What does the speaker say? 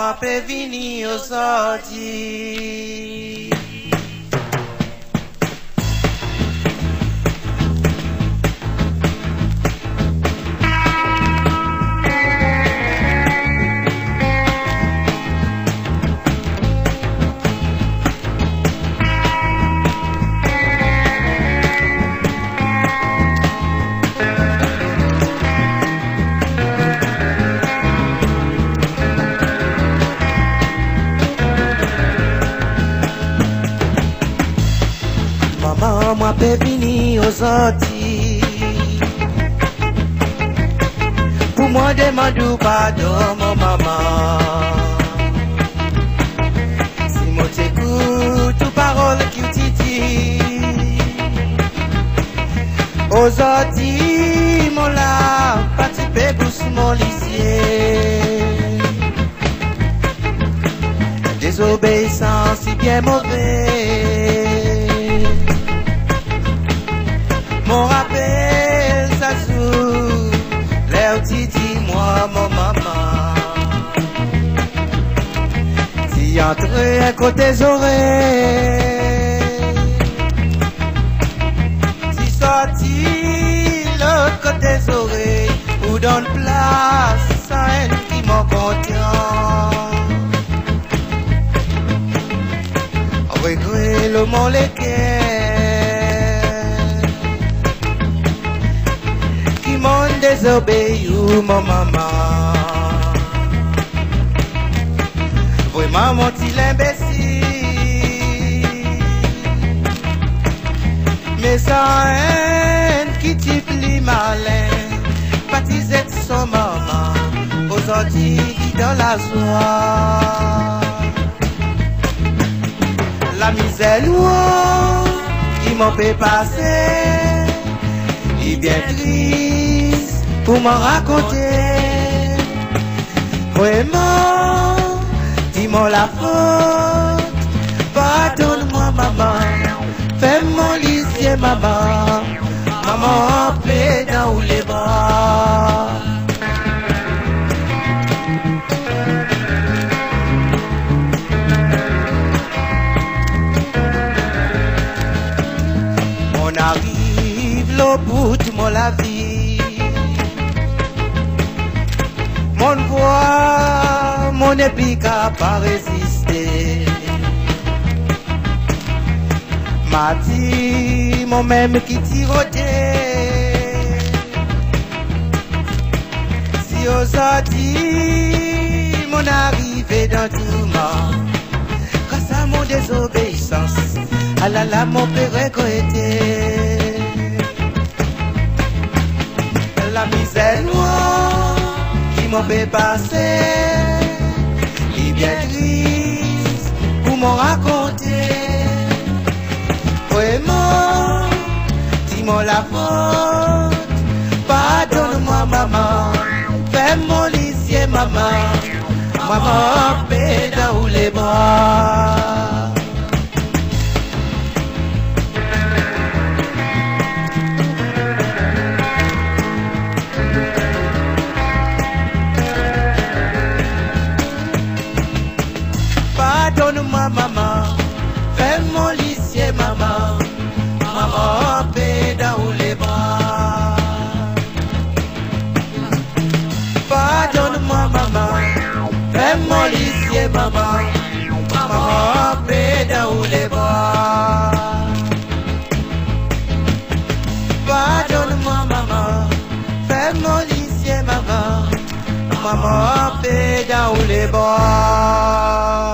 moi peux venir au sorti. Maman, moi peux venir aux sorties. Pour moi, demande pardon, mon maman. Si moi t'écoute, tout parole qui tu dis. Aux sorties, mon là, participer pour mon lycée. Désobéissance, si bien mauvais. Mon rappel, ça sous l'air titi, moi, mon maman. Si entre un côté oreilles, si sorti l'autre côté oreilles, ou donne place à un qui m'en contient. Regret le monde lesquels. Désobéi ou mon maman. Vraiment mon petit imbécile. Mais sans haine qui t'y plie malin. Baptisé son maman. Aujourd'hui dans la joie. La misère loin qui m'en fait passer. Il est bien triste pour m'en raconter. Vraiment, dis-moi la faute. Pardonne-moi maman. Fais-moi lycée maman. Maman en paix dans les bras. On arrive au bout de la vie. Mon voix, mon épique a pas résisté. M'a dit, mon même qui tirotait. Si aujourd'hui, mon arrivée dans tout monde, grâce à mon désobéissance, ah là là, mon père était. La misère noire qui m'en fait passer, il est bien triste pour m'en raconter. Vraiment, dis-moi la faute, pardonne-moi maman, fais mon lycée maman, maman paix dans les bras. Pardonne-moi maman, fais mon lycée maman, maman paix dans les bras. Pardonne-moi maman, fais mon lycée maman, maman paix dans les bras. Pardonne-moi maman, fais mon lycée maman, maman paix dans les bras.